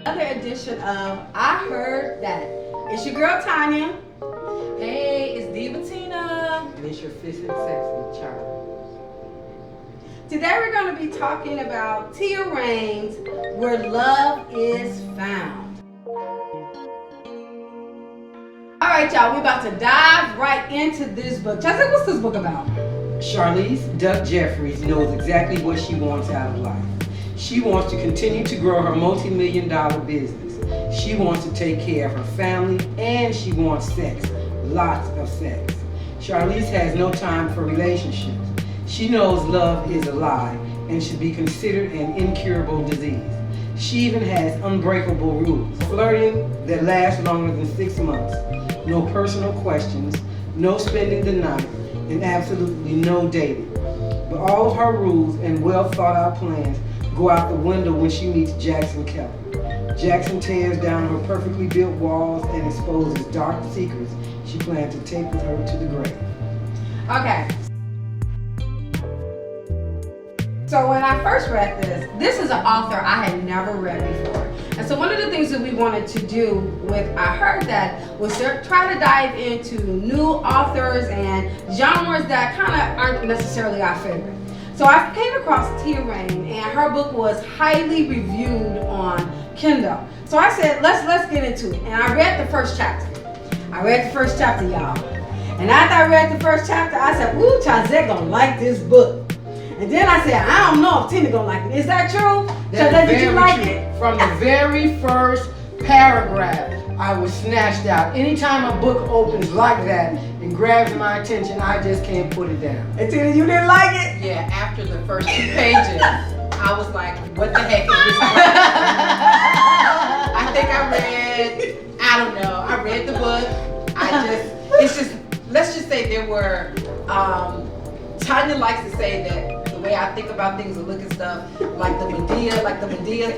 Another edition of I Heard That. It's your girl Tanya. Hey, it's Diva Tina. And it's your fist and sexy Charlie. Today we're going to be talking about Tiya Rayne's Where Love Is Found. Alright y'all, we're about to dive right into this book. Chelsea, what's this book about? Charlize Duck Jeffries knows exactly what she wants out of life. She wants to continue to grow her multi-million-dollar business. She wants to take care of her family, and she wants sex. Lots of sex. Charlize has no time for relationships. She knows love is a lie and should be considered an incurable disease. She even has unbreakable rules. Flirting that lasts longer than 6 months. No personal questions. No spending the night. And absolutely no dating. But all of her rules and well thought out plans go out the window when she meets Jackson Kelly. Jackson tears down her perfectly built walls and exposes dark secrets she plans to take with her to the grave. Okay. So when I first read this is an author I had never read before. And so one of the things that we wanted to do with I Heard That was to try to dive into new authors and genres that kind of aren't necessarily our favorite. So I came across Tiya Rayne, and her book was highly reviewed on Kindle. So I said, let's get into it. And I read the first chapter. Y'all. And after I read the first chapter, I said, ooh, Chazette gonna like this book. And then I said, I don't know if Tina gonna like it. Is that true? Chazette, did you like it? From the very first paragraph, I was snatched out. Anytime a book opens like that and grabs my attention, I just can't put it down. And Tina, you didn't like it? Yeah, after the first 2 pages, I was like, what the heck is this? I think I don't know, I read the book. Let's just say there were, Tanya likes to say that the way I think about things and look at stuff, like the Medea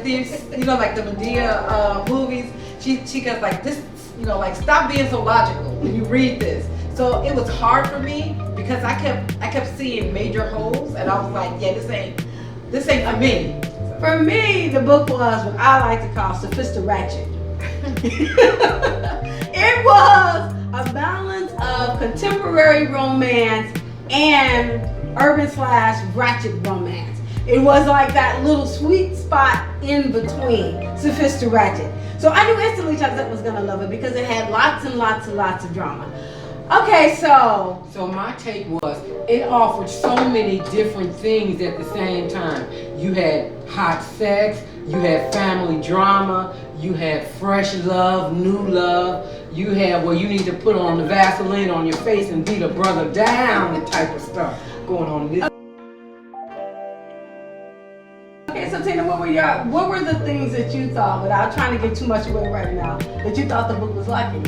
things, like the Medea movies, she goes like this, like stop being so logical when you read this. So it was hard for me because I kept seeing major holes, and I was like, yeah, this ain't for me. For me, the book was what I like to call sophisticated. It was a balance of contemporary romance and urban/ratchet romance. It was like that little sweet spot in between sophisticated. So I knew instantly Chazette was gonna love it because it had lots and lots and lots of drama. Okay, so my take was it offered so many different things at the same time. You had hot sex, you had family drama, you had fresh love, new love, you had where you need to put on the Vaseline on your face and beat a brother down type of stuff going on in this. Okay, so Tina, what were the things that you thought, without trying to give too much away right now, that you thought the book was lacking?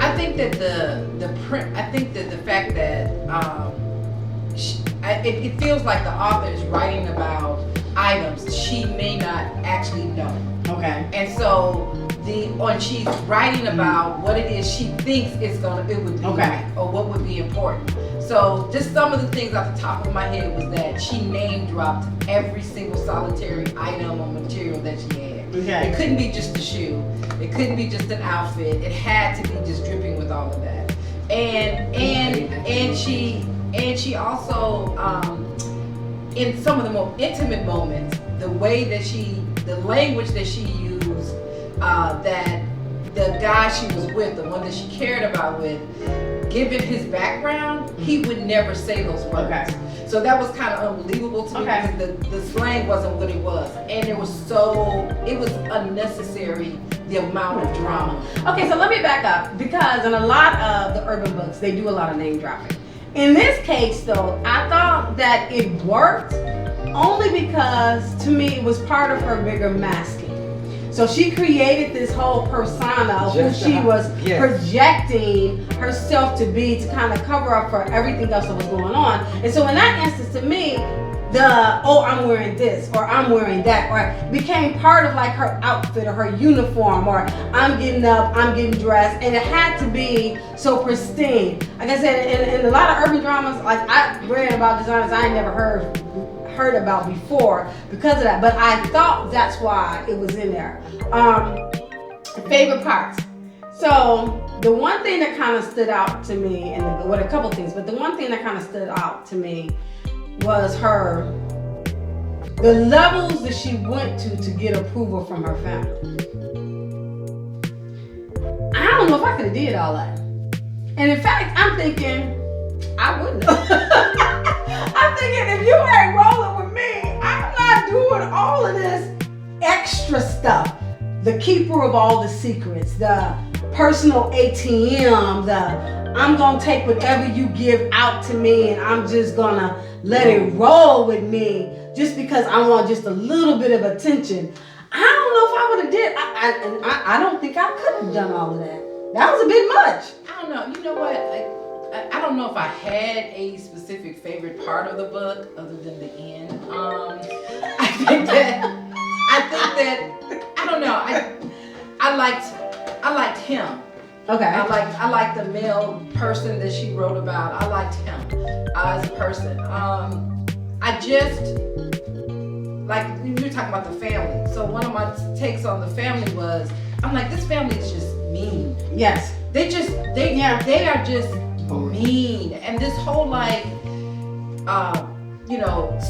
I think that the fact that it feels like the author is writing about items she may not actually know. Okay. And so she's writing about what it is she thinks it would be like, or what would be important. So just some of the things off the top of my head was that she name dropped every single solitary item or material that she had. Okay. It couldn't be just a shoe. It couldn't be just an outfit. It had to be just dripping with all of that. And she also in some of the more intimate moments, the language that she used, that the guy she was with, the one that she cared about with, given his background, he would never say those words. Okay. So that was kind of unbelievable to me because the slang wasn't what it was, and it was unnecessary, the amount of drama. Okay, so let me back up, because in a lot of the urban books, they do a lot of name dropping. In this case, though, I thought that it worked only because, to me, it was part of her bigger masking. So she created this whole persona of who she was projecting herself to be, to kind of cover up for everything else that was going on. And so in that instance, to me, I'm wearing this, or I'm wearing that, or became part of like her outfit or her uniform, or I'm getting up, I'm getting dressed, and it had to be so pristine. Like I said, in a lot of urban dramas, like I read about designers I ain't never heard heard about before because of that. But I thought that's why it was in there. Favorite parts. So the one thing that kind of stood out to me, and a couple things, but the one thing that kind of stood out to me was the levels that she went to get approval from her family. I don't know if I could have did all that. And in fact, I'm thinking, I wouldn't have. I'm thinking, if you ain't rolling with me, I'm not doing all of this extra stuff. The keeper of all the secrets, the personal ATM, I'm gonna take whatever you give out to me and I'm just gonna let it roll with me just because I want just a little bit of attention. I don't know if I would have did. I don't think I could have done all of that. That was a bit much. I don't know. You know what? I don't know if I had a specific favorite part of the book other than the end. I think that I don't know. I liked him. Okay. I liked the male person that she wrote about. I liked him as a person. I just like you were talking about the family. So one of my takes on the family was, I'm like, this family is just mean. Yes. They are just mean. And this whole like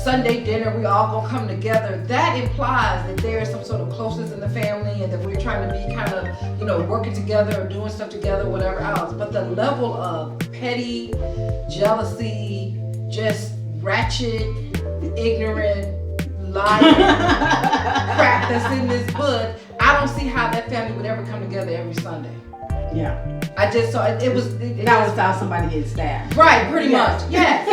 Sunday dinner, we all gonna come together, that implies that there is some sort of closeness in the family and that we're trying to be kind of, working together or doing stuff together, whatever else. But the level of petty jealousy, just ratchet, ignorant, lying crap that's in this book, I don't see how that family would ever come together every Sunday. Yeah. I just saw it was that was how somebody gets stabbed. Right, pretty much. Yes.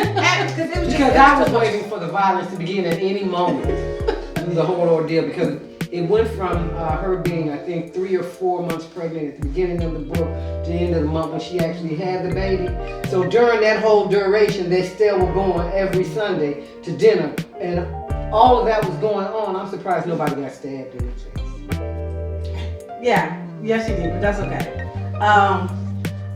Because I was waiting for the violence to begin at any moment through the whole ordeal, because it went from her being, I think, 3 or 4 months pregnant at the beginning of the book to the end of the month when she actually had the baby. So during that whole duration, they still were going every Sunday to dinner, and all of that was going on. I'm surprised nobody got stabbed in the chest. Yeah, yes, she did, but that's okay.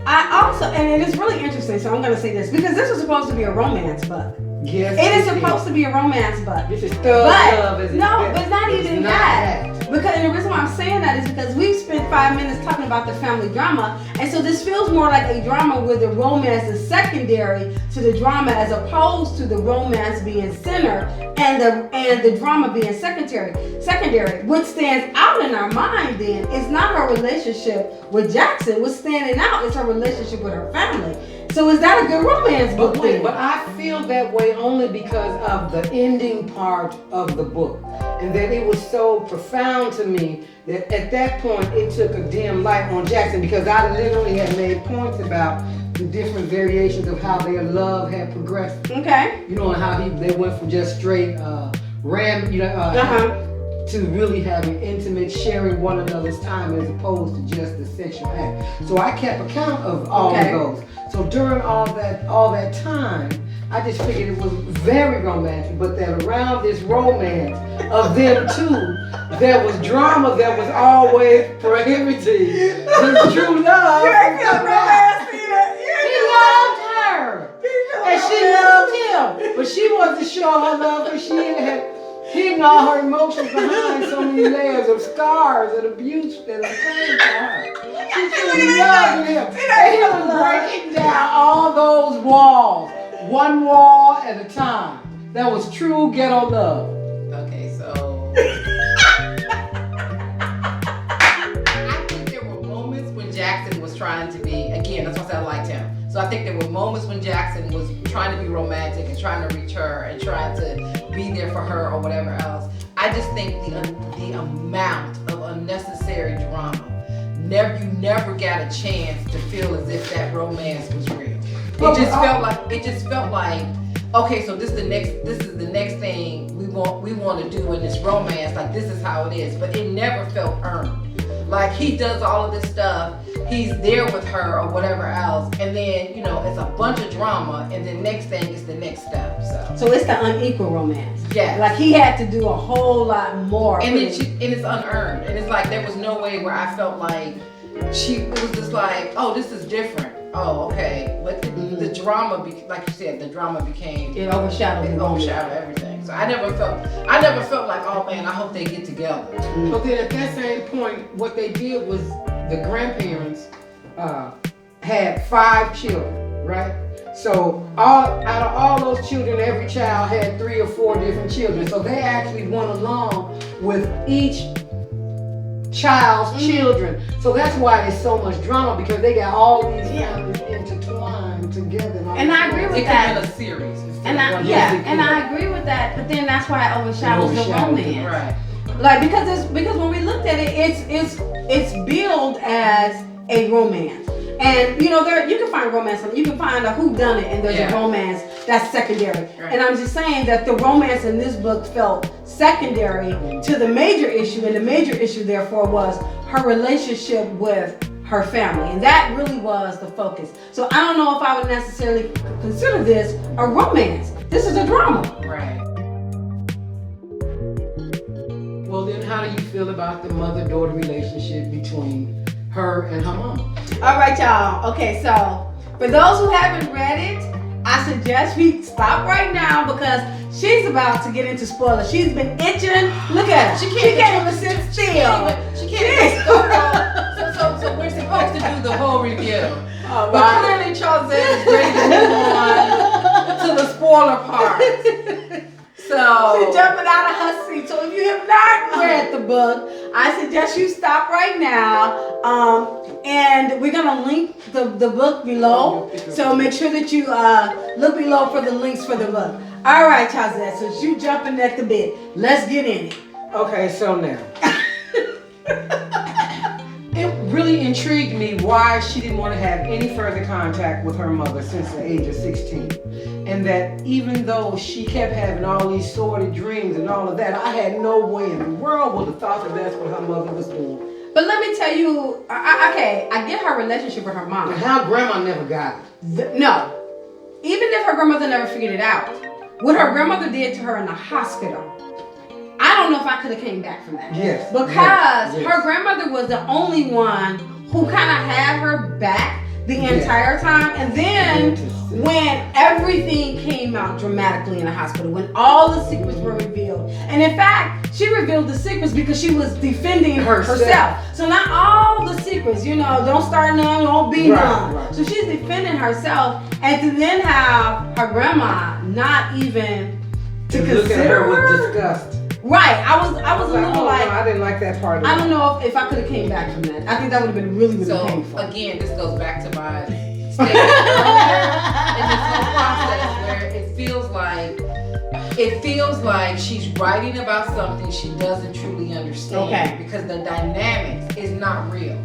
I also, and it is really interesting, so I'm going to say this, because this was supposed to be a romance book. Yes, it is supposed to be a romance book. This is thug love, isn't it? No, but not even that. Because, and the reason why I'm saying that is because we've spent 5 minutes talking about the family drama, and so this feels more like a drama where the romance is secondary to the drama, as opposed to the romance being center and the drama being secondary. What stands out in our mind then is not her relationship with Jackson. What's standing out is her relationship with her family. So is that a good romance book? But I feel that way only because of the ending part of the book. And that it was so profound to me that at that point it took a dim light on Jackson, because I literally had made points about the different variations of how their love had progressed. Okay. You know, and how they went from just straight to really having intimate, sharing one another's time as opposed to just the sexual act. So I kept account of all of those. So during all that time, I just figured it was very romantic, but that around this romance of them two, there was drama that was always prohibited. The true love. You ain't feel romance either. He loved her. And she loved him. But she wanted to show her love, because she had hidden all her emotions behind so many layers of scars and abuse that occurred to her. She truly loved him. And he was breaking down all those walls, one wall at a time. That was true ghetto love. Okay, so I think there were moments when Jackson was trying to be, again, that's why I said I liked him. So I think there were moments when Jackson was trying to be romantic and trying to reach her and trying to be there for her or whatever else. I just think the amount of unnecessary drama, you never got a chance to feel as if that romance was real. It just felt like, okay, so this is the next thing we want to do in this romance. Like, this is how it is, but it never felt earned. Like, he does all of this stuff, he's there with her or whatever else, and then, it's a bunch of drama, and then next thing is the next step. So it's the unequal romance. Yeah. Like, he had to do a whole lot more. And it's unearned. And it's like, there was no way where I felt like it was just like, oh, this is different. Oh, okay. But the drama, like you said, the drama became... It overshadowed everything. So I never felt like, oh man, I hope they get together. But then at that same point, what they did was the grandparents had 5 children, right? So out of all those children, every child had 3 or 4 different children. So they actually went along with each child's children. So that's why there's so much drama, because they got all these families intertwined together. And I agree with It that. could be a series. And I agree with that. But then that's why it overshadows the romance. Right. Like because when we looked at it, it's billed as a romance. And you know, you can find romance. You can find a whodunit, and there's a romance that's secondary. Right. And I'm just saying that the romance in this book felt secondary to the major issue, and the major issue therefore was her relationship with her family, and that really was the focus. So I don't know if I would necessarily consider this a romance. This is a drama. Right. Well, then how do you feel about the mother-daughter relationship between her and her mom? All right, y'all. Okay, so for those who haven't read it, I suggest we stop right now because she's about to get into spoilers. She's been itching. Look at her. She can't even sit still. She can't even so we're supposed to do the whole review. Oh, But clearly Charlotte is ready to move on to the spoiler part. So She's jumping out of her seat. So if you have not read the book, I suggest you stop right now. And we're gonna link the book below. So make sure that you look below for the links for the book. All right, Chazette, since you jumping at the bit, let's get in it. Okay, so now. It really intrigued me why she didn't want to have any further contact with her mother since the age of 16. And that even though she kept having all these sordid dreams and all of that, I had no way in the world would have thought that that's what her mother was doing. But let me tell you, I get her relationship with her mom. And how grandma never got it. No. Even if her grandmother never figured it out, what her grandmother did to her in the hospital, I don't know if I could have came back from that. Yes. Because her grandmother was the only one who kind of had her back the entire time. And then when everything came out dramatically in the hospital, when all the secrets were revealed, and in fact, she revealed the secrets because she was defending herself. So not all the secrets, you know, don't start none, don't be none. Right. So she's defending herself, and to then have her grandma not even to look at her with disgust. Right, I was a little no, like, I didn't like that part. I don't know if I could have came back from that. I think that would have been really, really so painful. Again, this goes back to my statement earlier in this whole process where it feels like she's writing about something she doesn't truly understand because the dynamics is not real.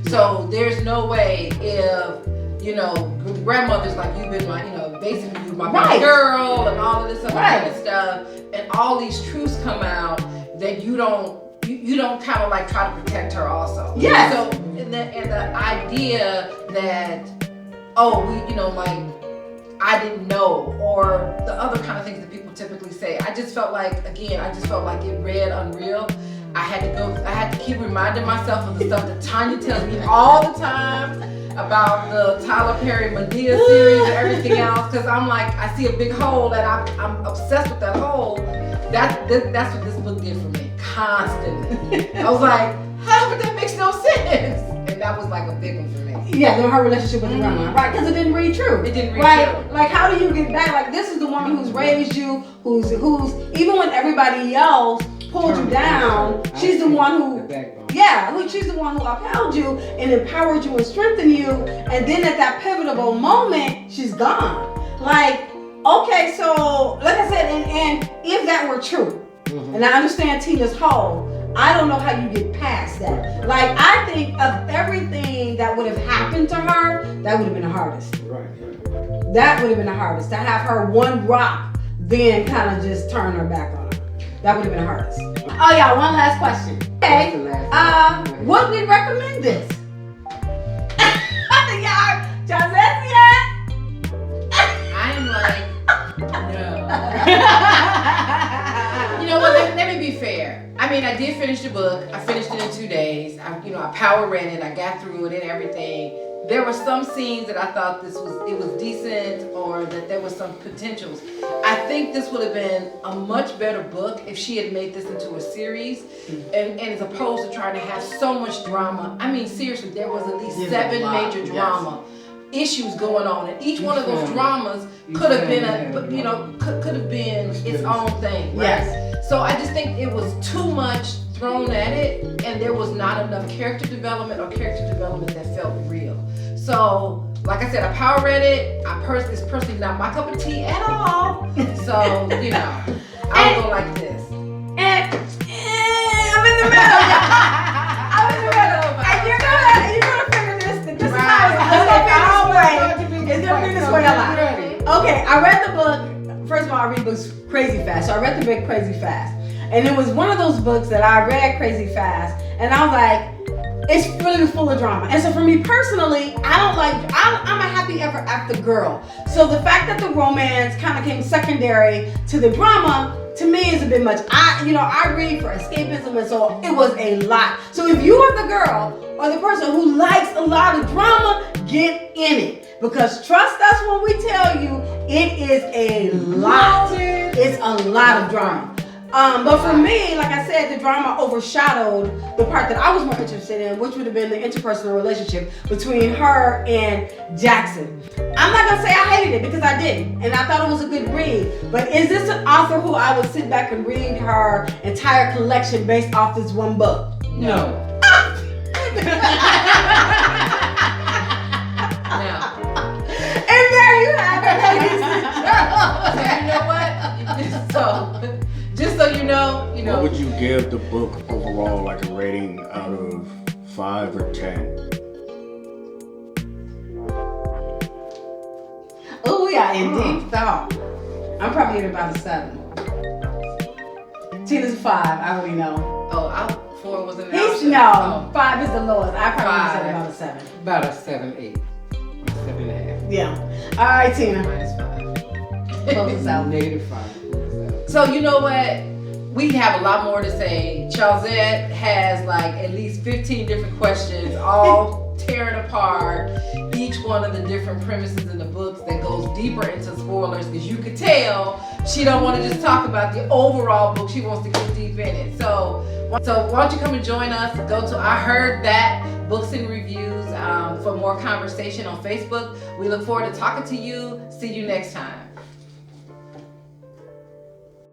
So there's no way if, you know, grandmother's like, you've been my, you know, basically you're my baby girl and all of this other kind of stuff, and all these truths come out that you don't kind of like try to protect her also. Yeah. So and the idea that, oh, we, you know, like I didn't know, or the other kind of things that people typically say. I just felt like it read unreal. I had to keep reminding myself of the stuff that Tanya tells me all the time about the Tyler Perry Medea series and everything else, because I'm like, I see a big hole and I'm obsessed with that hole. That's what this book did for me, constantly. I was like, how, but that makes no sense. And that was like a big one for me. Yeah, her relationship with the grandma, right? Because it didn't read true. It didn't read true. Like, how do you get back? Like, this is the woman who's raised you, who's even when everybody else pulled you down, she's the one who, she's the one who upheld you and empowered you and strengthened you. And then at that pivotal moment, she's gone. Like, okay, so like I said, and if that were true, and I understand Tiya's whole, I don't know how you get past that. Like, I think of everything that would have happened to her, that would have been the hardest. That would have been the hardest. To have her one rock, then kind of just turn her back on her. That would have been the hardest. Oh yeah, one last question. Okay, would we recommend this? Y'all, Josette yet? I am like, no. You know what? Let me be fair. I mean, I did finish the book. I finished it in 2 days. I power read it. I got through it and everything. there were some scenes that I thought it was decent, or that there was some potentials. I think this would have been a much better book if she had made this into a series, and as opposed to trying to have so much drama. I mean, seriously, there was at least 7 major drama issues going on, and each one of those dramas could have been could have been its own thing, right? Yes. So I just think it was too much thrown at it, and there was not enough character development that felt real. So, like I said, I power read it. It's personally not my cup of tea at all. So, I would go like this. And I'm in the middle. I'm in the middle. And you're gonna figure this. This is how it's gonna be this way a lot. Okay, I read the book. First of all, I read books crazy fast. So I read the book crazy fast. And it was one of those books that I read crazy fast. And I was like, it's really full of drama. And so for me personally, I'm a happy ever after girl. So the fact that the romance kind of came secondary to the drama, to me is a bit much. I read for escapism, and so it was a lot. So if you are the girl or the person who likes a lot of drama, get in it. Because trust us when we tell you, it is a lot. It's a lot of drama. But for me, like I said, the drama overshadowed the part that I was more interested in, which would have been the interpersonal relationship between her and Jackson. I'm not gonna say I hated it, because I didn't, and I thought it was a good read. But is this an author who I would sit back and read her entire collection based off this one book? No. And there you have it, ladies and You know what? So, just so you know. What would you give the book overall, like a rating out of 5 or 10? Oh, we are in deep thought. I'm probably at about a 7. Tina's 5. I already know. Oh, 4 was an He's option. no. 5 is the lowest. I probably said 5. about a 7. About a 7, 8. 7.5. Yeah. All right, Tina. -5. Close us out. -5. So you know what? We have a lot more to say. Charlzette has like at least 15 different questions, all tearing apart each one of the different premises in the books that goes deeper into spoilers, because you could tell she don't want to just talk about the overall book. She wants to get deep in it. So why don't you come and join us? Go to I Heard That Books and Reviews for more conversation on Facebook. We look forward to talking to you. See you next time.